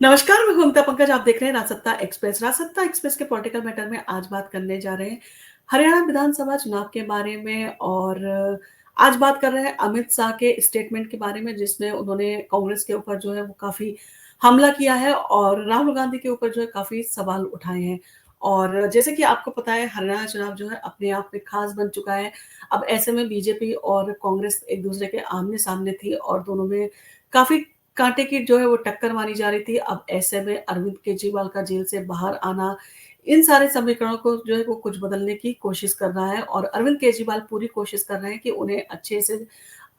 नमस्कार, मैं हूं अमिता पंकज। आप देख रहे हैं राजसत्ता एक्सप्रेस। राजसत्ता एक्सप्रेस के पॉलिटिकल मैटर में आज बात करने जा रहे हैं हरियाणा विधानसभा चुनाव के बारे में और आज बात कर रहे हैं अमित शाह के स्टेटमेंट के बारे में, जिसमें उन्होंने कांग्रेस के ऊपर जो है वो काफ़ी हमला किया है और राहुल गांधी के ऊपर जो है काफ़ी सवाल उठाए हैं। और जैसे कि आपको पता है, हरियाणा चुनाव जो है अपने आप में खास बन चुका है। अब ऐसे में बीजेपी और कांग्रेस एक दूसरे के आमने-सामने थी और दोनों में काफ़ी कांटे की जो है वो टक्कर मानी जा रही थी। अब ऐसे में अरविंद केजरीवाल का जेल से बाहर आना, इन सारे समीकरणों को जो है वो कुछ बदलने की कोशिश कर रहा है और अरविंद केजरीवाल पूरी कोशिश कर रहे हैं कि उन्हें अच्छे से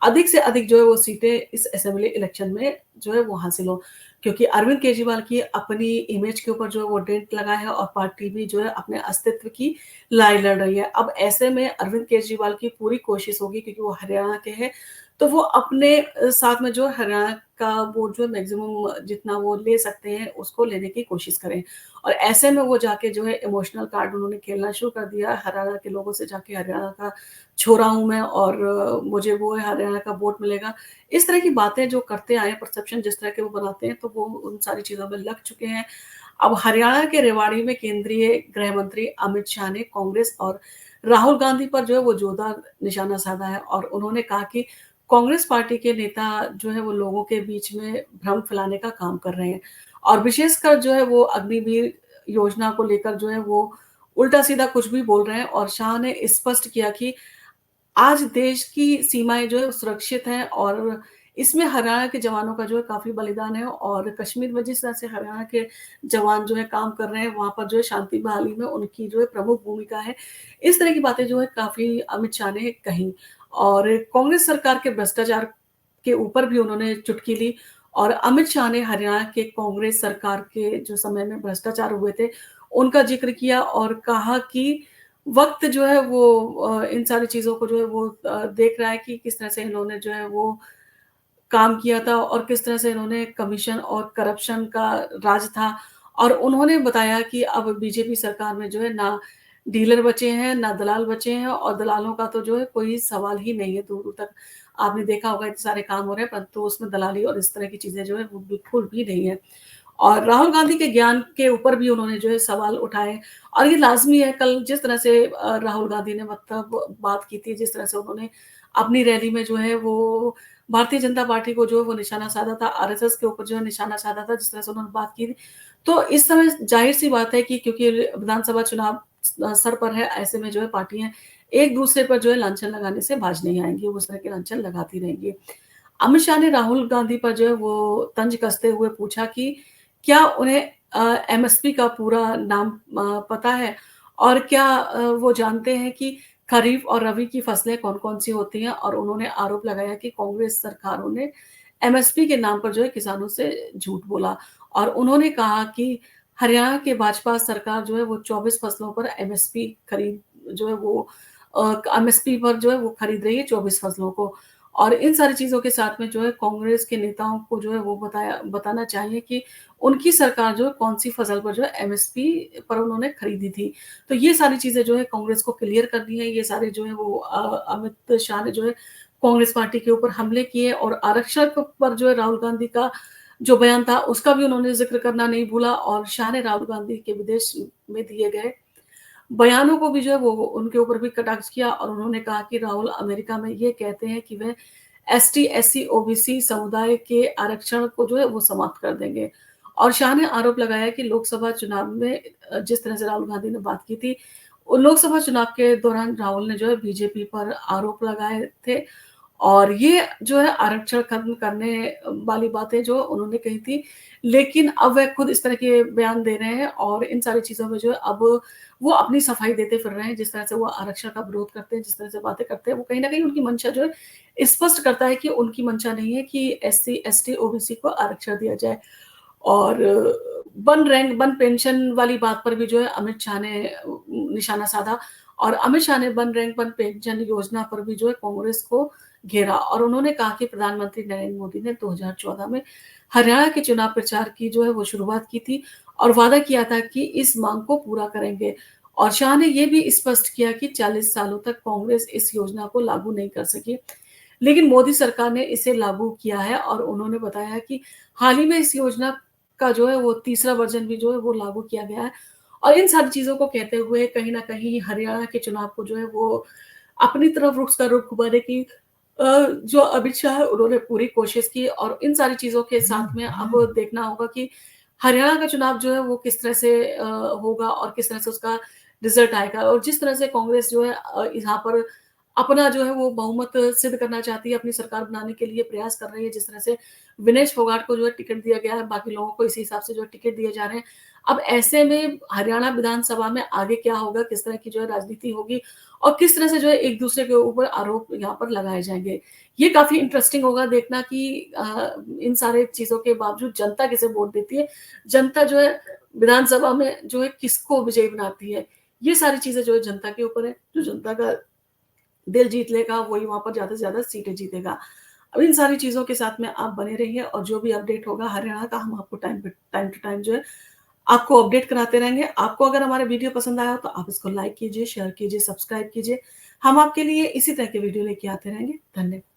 अधिक जो है वो सीटें इस असेंबली इलेक्शन में जो है वो हासिल हो। क्योंकि अरविंद केजरीवाल की अपनी इमेज के ऊपर जो है वो डेंट लगा है और पार्टी भी जो है अपने अस्तित्व की लड़ाई लड़ रही है। अब ऐसे में अरविंद केजरीवाल की पूरी कोशिश होगी, क्योंकि वो हरियाणा के हैं, तो वो अपने साथ में जो हरियाणा का वोट जो है मैक्सिमम जितना वो ले सकते हैं, उसको लेने की कोशिश करें। और ऐसे में वो जाके जो है इमोशनल कार्ड उन्होंने खेलना शुरू कर दिया हरियाणा के लोगों से, जाके हरियाणा का छोरा हूँ मैं और मुझे वो हरियाणा का वोट मिलेगा। इस तरह की बातें जो करते आए हैं, परसेप्शन जिस तरह के वो बनाते हैं, तो वो उन सारी चीज़ों में लग चुके हैं। अब हरियाणा के रेवाड़ी में केंद्रीय गृह मंत्री अमित शाह ने कांग्रेस और राहुल गांधी पर जो है वो जोरदार निशाना साधा है और उन्होंने कहा कि कांग्रेस पार्टी के नेता जो है वो लोगों के बीच में भ्रम फैलाने का काम कर रहे हैं और विशेषकर जो है वो अग्निवीर योजना को लेकर जो है वो उल्टा-सीधा कुछ भी बोल रहे हैं। और शाह ने स्पष्ट किया कि आज देश की सीमाएँ जो है सुरक्षित हैं और इसमें हरियाणा के जवानों का जो है काफ़ी बलिदान है और कश्मीर में जिस तरह से हरियाणा के जवान जो है काम कर रहे हैं, वहाँ पर जो है शांति बहाली में उनकी जो है प्रमुख भूमिका है। इस तरह की बातें जो है काफ़ी अमित शाह ने कहीं और कांग्रेस सरकार के भ्रष्टाचार के ऊपर भी उन्होंने चुटकी ली और अमित शाह ने हरियाणा के कांग्रेस सरकार के जो समय में भ्रष्टाचार हुए थे, उनका ज़िक्र किया और कहा कि वक़्त जो है वो इन सारी चीज़ों को जो है वो देख रहा है कि किस तरह से इन्होंने जो है वो काम किया था और किस तरह से इन्होंने कमीशन और करप्शन का राज था। और उन्होंने बताया कि अब बीजेपी सरकार में जो है ना डीलर बचे हैं, ना दलाल बचे हैं और दलालों का तो जो है कोई सवाल ही नहीं है दूर-दूर तक। आपने देखा होगा इतने सारे काम हो रहे हैं, परंतु उसमें दलाली और इस तरह की चीज़ें जो है वो बिल्कुल भी नहीं है। और राहुल गांधी के ज्ञान के ऊपर भी उन्होंने जो है सवाल उठाए और ये लाज़मी है। कल जिस तरह से राहुल गांधी ने मतलब बात की थी, जिस तरह से उन्होंने अपनी रैली में जो है वो भारतीय जनता पार्टी को जो है वो निशाना साधा था, आरएसएस के ऊपर जो है निशाना साधा था, जिस तरह से उन्होंने बात की थी। तो इस समय ज़ाहिर-सी बात है कि क्योंकि विधानसभा चुनाव सर पर है, ऐसे में जो है पार्टियाँ एक-दूसरे पर जो है लांछन लगाने से बाज नहीं आएँगी, वो उस तरह के लांछन लगाती रहेंगी। अमित शाह ने राहुल गांधी पर जो है वो तंज कसते हुए पूछा कि क्या उन्हें एमएसपी का पूरा नाम पता है? और क्या वो जानते हैं कि खरीफ और रबी की फसलें कौन-कौन सी होती हैं? और उन्होंने आरोप लगाया कि कांग्रेस सरकारों ने एमएसपी के नाम पर जो है किसानों से झूठ बोला और उन्होंने कहा कि हरियाणा की भाजपा सरकार जो है वो 24 फसलों पर एमएसपी खरीद जो है वो एमएसपी पर जो है वो खरीद रही है 24 फसलों को। और इन सारी चीज़ों के साथ में जो है कांग्रेस के नेताओं को जो है वो बताना चाहिए कि उनकी सरकार जो है कौन-सी फसल पर जो है एमएसपी पर उन्होंने खरीदी थी। तो ये सारी चीज़ें जो है कांग्रेस को क्लियर करनी है। ये सारे जो है वो अमित शाह ने जो है कांग्रेस पार्टी के ऊपर हमले किए और आरक्षण पर जो है राहुल गांधी का जो बयान था उसका भी उन्होंने ज़िक्र करना नहीं भूला और शाह ने राहुल गांधी के विदेश में दिए गए बयानों को भी जो है वो उनके ऊपर भी कटाक्ष किया और उन्होंने कहा कि राहुल अमेरिका में ये कहते हैं कि वह एसटी, एससी, ओबीसी समुदाय के आरक्षण को जो है वो समाप्त कर देंगे। और शाह ने आरोप लगाया कि लोकसभा चुनाव में जिस तरह से राहुल गांधी ने बात की थी, लोकसभा चुनाव के दौरान राहुल ने जो है बीजेपी पर आरोप लगाए थे और ये जो है आरक्षण खत्म करने वाली बातें जो उन्होंने कही थी, लेकिन अब वह खुद इस तरह के बयान दे रहे हैं और इन सारी चीज़ों में जो है अब वो अपनी सफाई देते फिर रहे हैं। जिस तरह से वो आरक्षण का विरोध करते हैं, जिस तरह से बातें करते हैं, वो कहीं न कहीं उनकी मंशा जो है स्पष्ट करता है कि उनकी मंशा नहीं है कि एससी, एसटी, ओबीसी को आरक्षण दिया जाए। और वन पेंशन वाली बात पर भी जो है अमित शाह ने निशाना साधा और अमित शाह ने वन रैंक वन पेंशन योजना पर भी जो है कांग्रेस को घेरा और उन्होंने कहा कि प्रधानमंत्री नरेंद्र मोदी ने 2014 में हरियाणा के चुनाव प्रचार की जो है वो शुरुआत की थी और वादा किया था कि इस मांग को पूरा करेंगे। और शाह ने ये भी स्पष्ट किया कि 40 सालों तक कांग्रेस इस योजना को लागू नहीं कर सकी, लेकिन मोदी सरकार ने इसे लागू किया है और उन्होंने बताया कि हाल ही में इस योजना का जो है वो तीसरा वर्ज़न भी जो है वो लागू किया गया है। और इन सारी चीज़ों को कहते हुए कहीं न कहीं हरियाणा के चुनाव को जो है वो अपनी तरफ उसका रुख घुमाने की जो अमित शाह है उन्होंने पूरी कोशिश की और इन सारी चीज़ों के साथ में अब देखना होगा कि हरियाणा का चुनाव जो है वो किस तरह से होगा और किस तरह से उसका रिज़ल्ट आएगा और जिस तरह से कांग्रेस जो है यहाँ पर अपना जो है वो बहुमत सिद्ध करना चाहती है, अपनी सरकार बनाने के लिए प्रयास कर रही है, जिस तरह से विनेश फोगाट को जो है टिकट दिया गया है, बाकी लोगों को इसी हिसाब से जो है टिकट दिए जा रहे हैं। अब ऐसे में हरियाणा विधानसभा में आगे क्या होगा, किस तरह की जो है राजनीति होगी और किस तरह से जो है एक-दूसरे के ऊपर आरोप यहाँ पर लगाए जाएँगे। ये काफ़ी इंटरेस्टिंग होगा देखना कि इन सारे चीज़ों के बावजूद जनता किसे वोट देती है। जनता जो है विधानसभा में जो है किसको विजयी बनाती है। ये सारी चीज़ें जो है जनता के ऊपर है, जो जनता का दिल जीत लेगा, वही वहाँ पर ज़्यादा से ज़्यादा सीटें जीतेगा। अब इन सारी चीज़ों के साथ में आप बने रहिए और जो भी अपडेट होगा हरियाणा का हम आपको टाइम टू टाइम जो है आपको अपडेट कराते रहेंगे। आपको अगर हमारा वीडियो पसंद आया हो तो आप इसको लाइक कीजिए, शेयर कीजिए, सब्सक्राइब कीजिए। हम आपके लिए इसी तरह के वीडियो लेके आते रहेंगे। धन्यवाद।